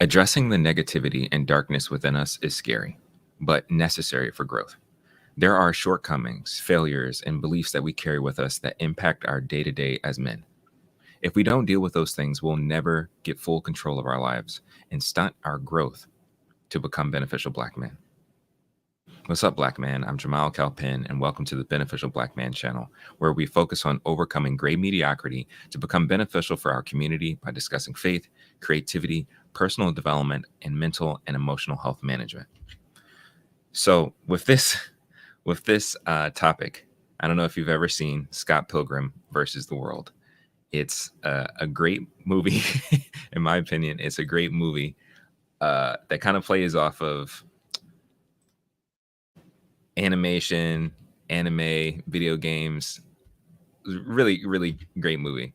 Addressing the negativity and darkness within us is scary, but necessary for growth. There are shortcomings, failures, and beliefs that we carry with us that impact our day to day as men. If we don't deal with those things, we'll never get full control of our lives and stunt our growth to become beneficial Black men. What's up, Black man? I'm Jamal Calpin, and welcome to the Beneficial Black Man channel, where we focus on overcoming gray mediocrity to become beneficial for our community by discussing faith, creativity, personal development, and mental and emotional health management. So, with this topic, I don't know if you've ever seen Scott Pilgrim versus the World. It's a great movie, in my opinion. It's a great movie that kind of plays off of animation, anime, video games. Really, really great movie.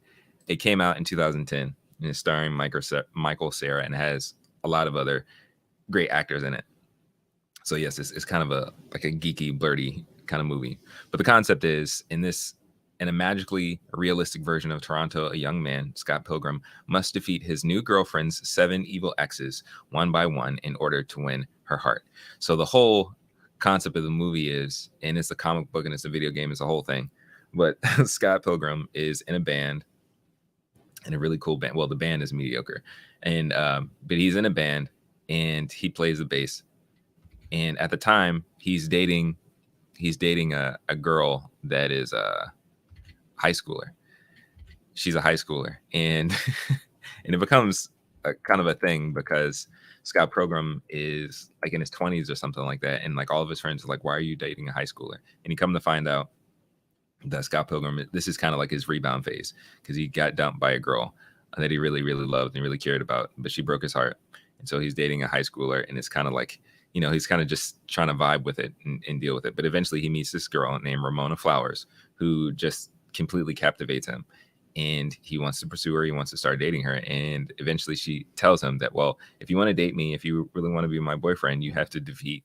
It came out in 2010 and it's starring Michael Cera and has a lot of other great actors in it. So yes, it's kind of a geeky, blurty kind of movie. But the concept is in a magically realistic version of Toronto, a young man, Scott Pilgrim, must defeat his new girlfriend's 7 evil exes one by one in order to win her heart. So the whole concept of the movie is, and it's a comic book and it's a video game, it's a whole thing. But Scott Pilgrim is in a band, in a really cool band. Well, the band is mediocre, and but he's in a band and he plays the bass. And at the time, he's dating a girl that is a high schooler. She's a high schooler, and and it becomes a kind of a thing because Scott Pilgrim is like in his 20s or something like that, and like all of his friends are like, "Why are you dating a high schooler?" And you come to find out that Scott Pilgrim, this is kind of like his rebound phase because he got dumped by a girl that he really, really loved and really cared about, but she broke his heart, and so he's dating a high schooler, and it's kind of like, he's kind of just trying to vibe with it and deal with it. But eventually he meets this girl named Ramona Flowers who just completely captivates him. And he wants to pursue her. He wants to start dating her. And eventually she tells him that, well, if you want to date me, if you really want to be my boyfriend, you have to defeat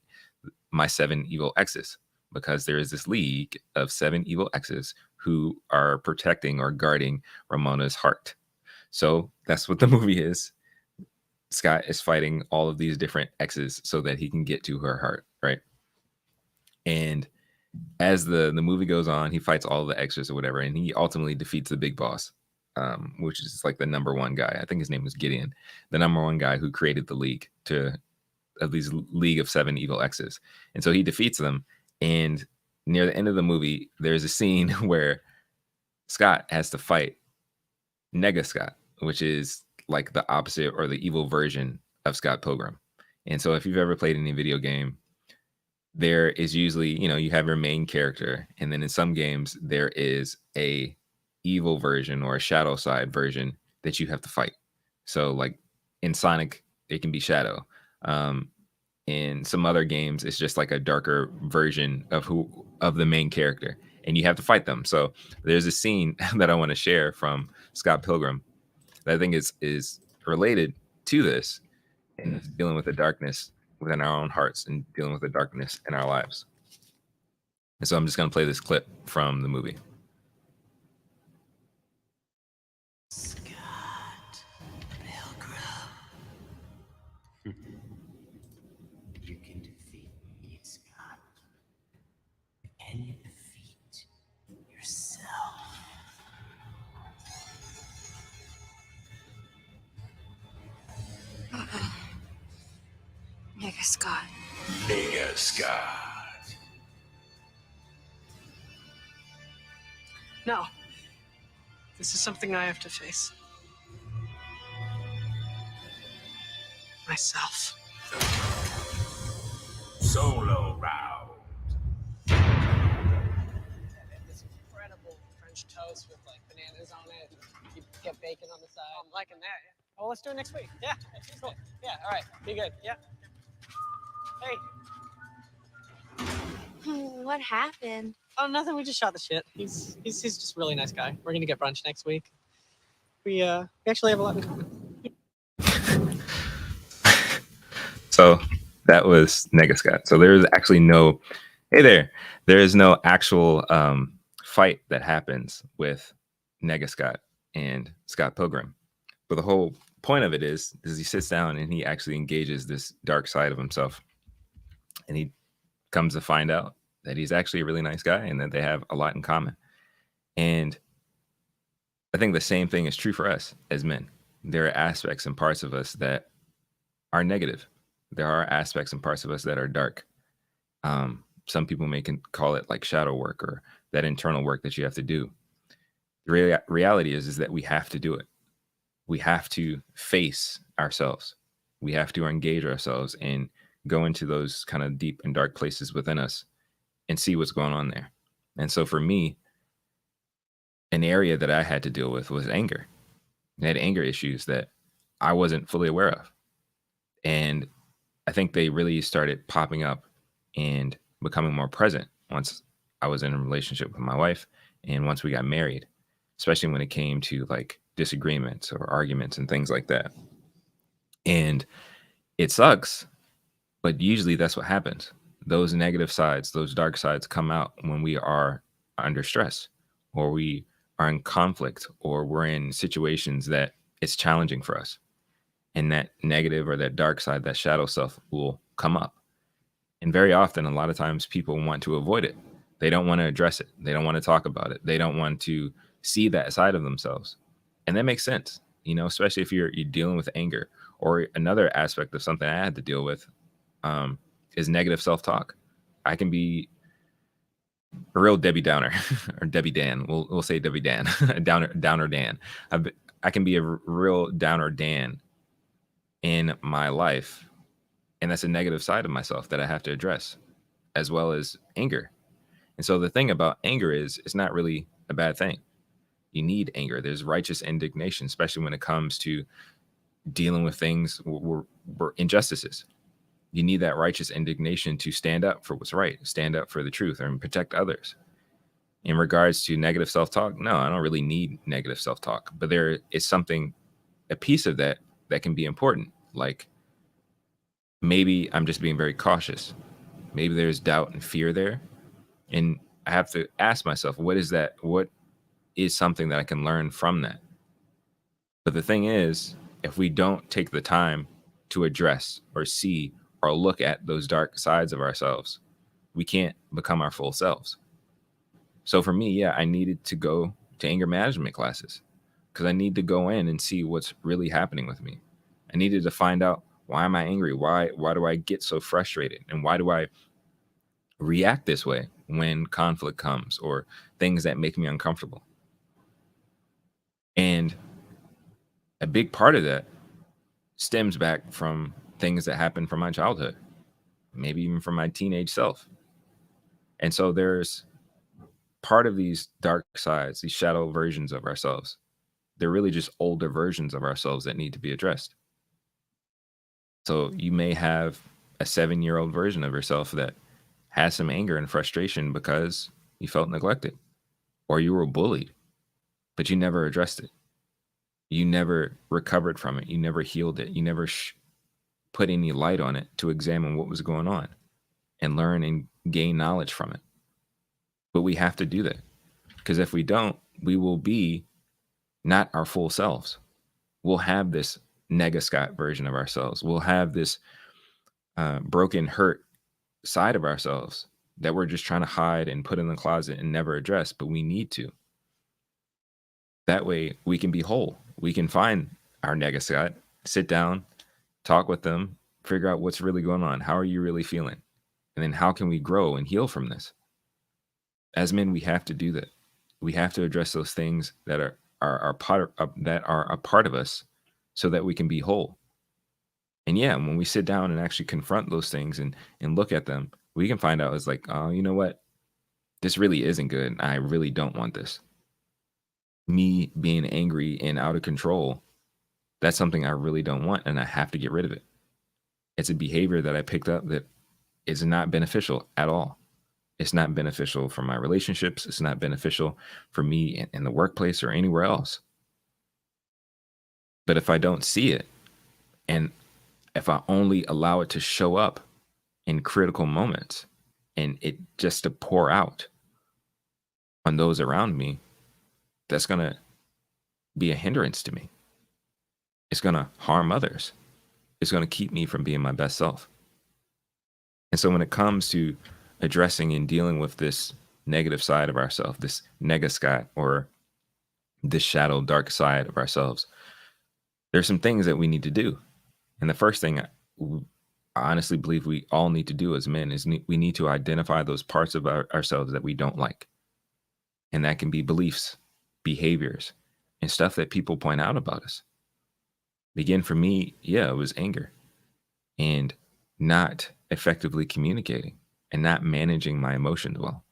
my 7 evil exes, because there is this league of 7 evil exes who are protecting or guarding Ramona's heart. So that's what the movie is. Scott is fighting all of these different exes so that he can get to her heart, right? And as the movie goes on, he fights all the extras or whatever, and he ultimately defeats the big boss, which is like the number one guy. I think his name was Gideon, the number one guy who created the league of these league of 7 evil exes. And so he defeats them. And near the end of the movie, there's a scene where Scott has to fight Nega Scott, which is like the opposite or the evil version of Scott Pilgrim. And so if you've ever played any video game, there is usually, you have your main character, and then in some games there is a evil version or a shadow side version that you have to fight. So like in Sonic, it can be Shadow. In some other games, it's just like a darker version of the main character, and you have to fight them. So there's a scene that I want to share from Scott Pilgrim that I think is related to this, and it's dealing with the darkness within our own hearts and dealing with the darkness in our lives. And so I'm just going to play this clip from the movie. Scott Pilgrim. You can defeat me, Scott. Can you defeat yourself? Nega Scott. Nega Scott. No. This is something I have to face. Myself. Solo round. This incredible French toast with like bananas on it. You get bacon on the side. I'm liking that. Oh, let's do it next week. Yeah, cool. Yeah, all right. Be good. Yeah. Hey. What happened? Oh, nothing. We just shot the shit. He's just a really nice guy. We're gonna get brunch next week. We actually have a lot in common. So that was Nega Scott. So there is actually no, there is no actual fight that happens with Nega Scott and Scott Pilgrim. But the whole point of it is he sits down and he actually engages this dark side of himself. And he comes to find out that he's actually a really nice guy and that they have a lot in common. And I think the same thing is true for us as men. There are aspects and parts of us that are negative. There are aspects and parts of us that are dark. Some people may call it like shadow work or that internal work that you have to do. The reality is that we have to do it. We have to face ourselves. We have to engage ourselves and go into those kind of deep and dark places within us and see what's going on there. And so for me, an area that I had to deal with was anger. I had anger issues that I wasn't fully aware of. And I think they really started popping up and becoming more present once I was in a relationship with my wife and once we got married, especially when it came to like disagreements or arguments and things like that. And it sucks, but usually that's what happens. Those negative sides, those dark sides come out when we are under stress or we are in conflict or we're in situations that it's challenging for us. And that negative or that dark side, that shadow self will come up. And very often, a lot of times people want to avoid it. They don't want to address it. They don't want to talk about it. They don't want to see that side of themselves. And that makes sense, especially if you're dealing with anger. Or another aspect of something I had to deal with is negative self-talk. I can be a real Debbie Downer or Debbie Dan. We'll say Debbie Dan, Downer Dan. I can be a real Downer Dan in my life. And that's a negative side of myself that I have to address, as well as anger. And so the thing about anger is it's not really a bad thing. You need anger. There's righteous indignation, especially when it comes to dealing with things where injustices. You need that righteous indignation to stand up for what's right, stand up for the truth, and protect others. In regards to negative self-talk, no, I don't really need negative self-talk, but there is something, a piece of that can be important. Like maybe I'm just being very cautious. Maybe there's doubt and fear there. And I have to ask myself, what is that? What is something that I can learn from that? But the thing is, if we don't take the time to address or see or look at those dark sides of ourselves, we can't become our full selves. So for me, yeah, I needed to go to anger management classes because I need to go in and see what's really happening with me. I needed to find out, why am I angry? Why do I get so frustrated? And why do I react this way when conflict comes or things that make me uncomfortable? And a big part of that stems back from things that happened from my childhood, maybe even from my teenage self. And so there's part of these dark sides, these shadow versions of ourselves. They're really just older versions of ourselves that need to be addressed. So you may have a 7-year-old version of yourself that has some anger and frustration because you felt neglected or you were bullied, but you never addressed it. You never recovered from it. You never healed it. You never put any light on it to examine what was going on and learn and gain knowledge from it. But we have to do that because if we don't, we will be not our full selves. We'll have this Nega Scott version of ourselves. We'll have this broken, hurt side of ourselves that we're just trying to hide and put in the closet and never address, but we need to. That way we can be whole. We can find our Nega Scott, sit down, talk with them, figure out what's really going on. How are you really feeling? And then how can we grow and heal from this? As men, we have to do that. We have to address those things that are a part of us so that we can be whole. And yeah, when we sit down and actually confront those things and look at them, we can find out it's like, oh, you know what? This really isn't good. I really don't want this. Me being angry and out of control, that's something I really don't want, and I have to get rid of it. It's a behavior that I picked up that is not beneficial at all. It's not beneficial for my relationships. It's not beneficial for me in the workplace or anywhere else. But if I don't see it, and if I only allow it to show up in critical moments and it just to pour out on those around me, that's going to be a hindrance to me. it's going to harm others. It's going to keep me from being my best self. And so when it comes to addressing and dealing with this negative side of ourselves, this negascot, or this shadow dark side of ourselves, there's some things that we need to do. And the first thing I honestly believe we all need to do as men is we need to identify those parts of ourselves that we don't like. And that can be beliefs, behaviors, and stuff that people point out about us. Again, for me, yeah, it was anger and not effectively communicating and not managing my emotions well.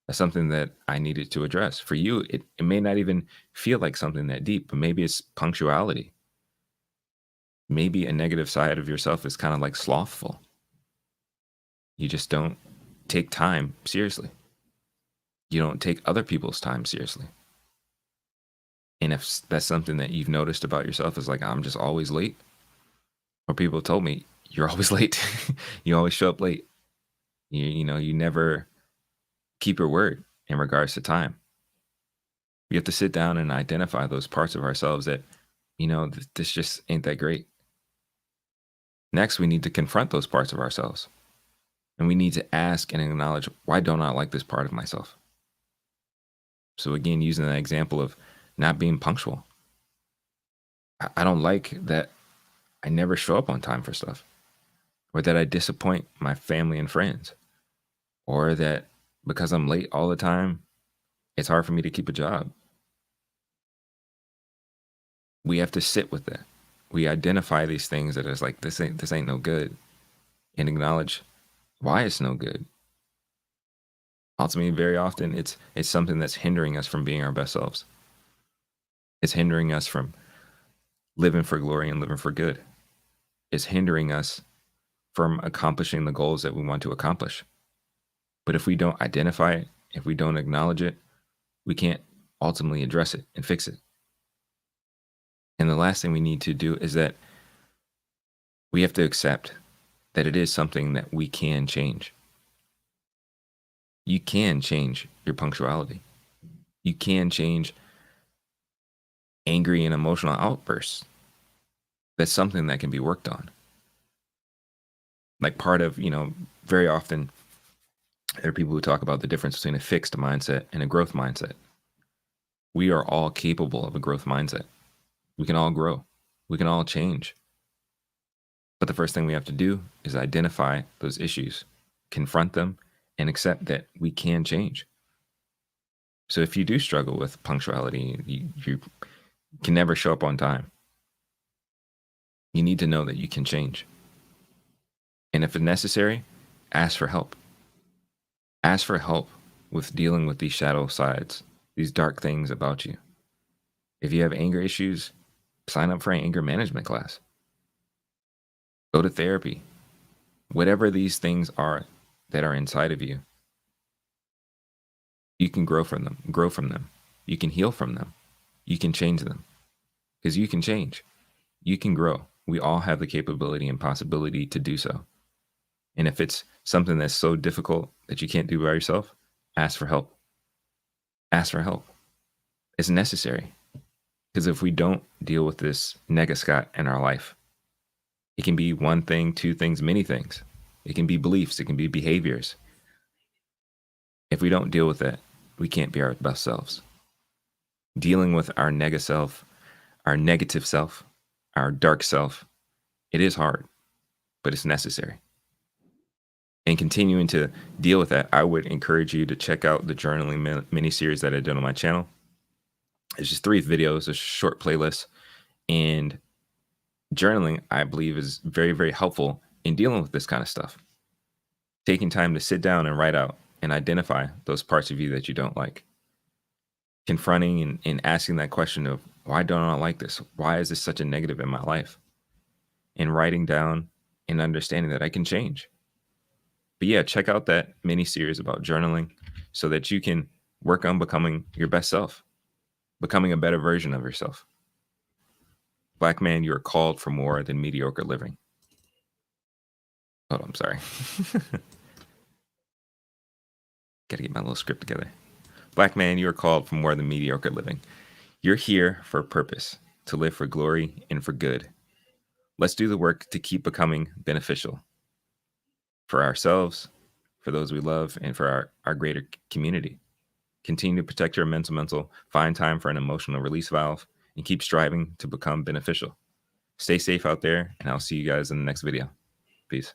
That's something that I needed to address. For you, it may not even feel like something that deep, but maybe it's punctuality. Maybe a negative side of yourself is kind of like slothful. You just don't take time seriously. You don't take other people's time seriously. And if that's something that you've noticed about yourself, is like, I'm just always late. Or people told me, you're always late. You always show up late. You never keep your word in regards to time. We have to sit down and identify those parts of ourselves that, this just ain't that great. Next, we need to confront those parts of ourselves. And we need to ask and acknowledge, why don't I like this part of myself? So again, using that example of not being punctual. I don't like that I never show up on time for stuff, or that I disappoint my family and friends, or that because I'm late all the time, it's hard for me to keep a job. We have to sit with that. We identify these things that is like, this ain't no good, and acknowledge why it's no good. Ultimately, very often it's something that's hindering us from being our best selves. It's hindering us from living for glory and living for good. It's hindering us from accomplishing the goals that we want to accomplish. But if we don't identify it, if we don't acknowledge it, we can't ultimately address it and fix it. And the last thing we need to do is that we have to accept that it is something that we can change. You can change your punctuality. You can change angry and emotional outbursts. That's something that can be worked on. Like part of, very often there are people who talk about the difference between a fixed mindset and a growth mindset. We are all capable of a growth mindset. We can all grow. We can all change. But the first thing we have to do is identify those issues, confront them, and accept that we can change. So if you do struggle with punctuality, you can never show up on time, you need to know that you can change. And if it's necessary, ask for help. Ask for help with dealing with these shadow sides, these dark things about you. If you have anger issues, sign up for an anger management class. Go to therapy. Whatever these things are that are inside of you, you can grow from them. You can heal from them. You can change them. Because you can change. You can grow. We all have the capability and possibility to do so. And if it's something that's so difficult that you can't do by yourself, ask for help. Ask for help. It's necessary. Because if we don't deal with this negascot in our life, it can be one thing, two things, many things. It can be beliefs. It can be behaviors. If we don't deal with that, we can't be our best selves. Dealing with our negative self, our dark self, it is hard, but it's necessary. And continuing to deal with that, I would encourage you to check out the journaling mini-series that I did on my channel. It's just 3 videos, a short playlist. And journaling, I believe, is very, very helpful in dealing with this kind of stuff. Taking time to sit down and write out and identify those parts of you that you don't like. Confronting and asking that question of, why don't I like this? Why is this such a negative in my life? And writing down and understanding that I can change. But yeah, check out that mini series about journaling so that you can work on becoming your best self, becoming a better version of yourself. Black man, you are called for more than mediocre living. Oh, I'm sorry. Gotta get my little script together. Black man, you are called for more than mediocre living. You're here for a purpose. to live for glory and for good. Let's do the work to keep becoming beneficial for ourselves, for those we love, and for our greater community. Continue to protect your mental, find time for an emotional release valve, and keep striving to become beneficial. Stay safe out there, and I'll see you guys in the next video. Peace.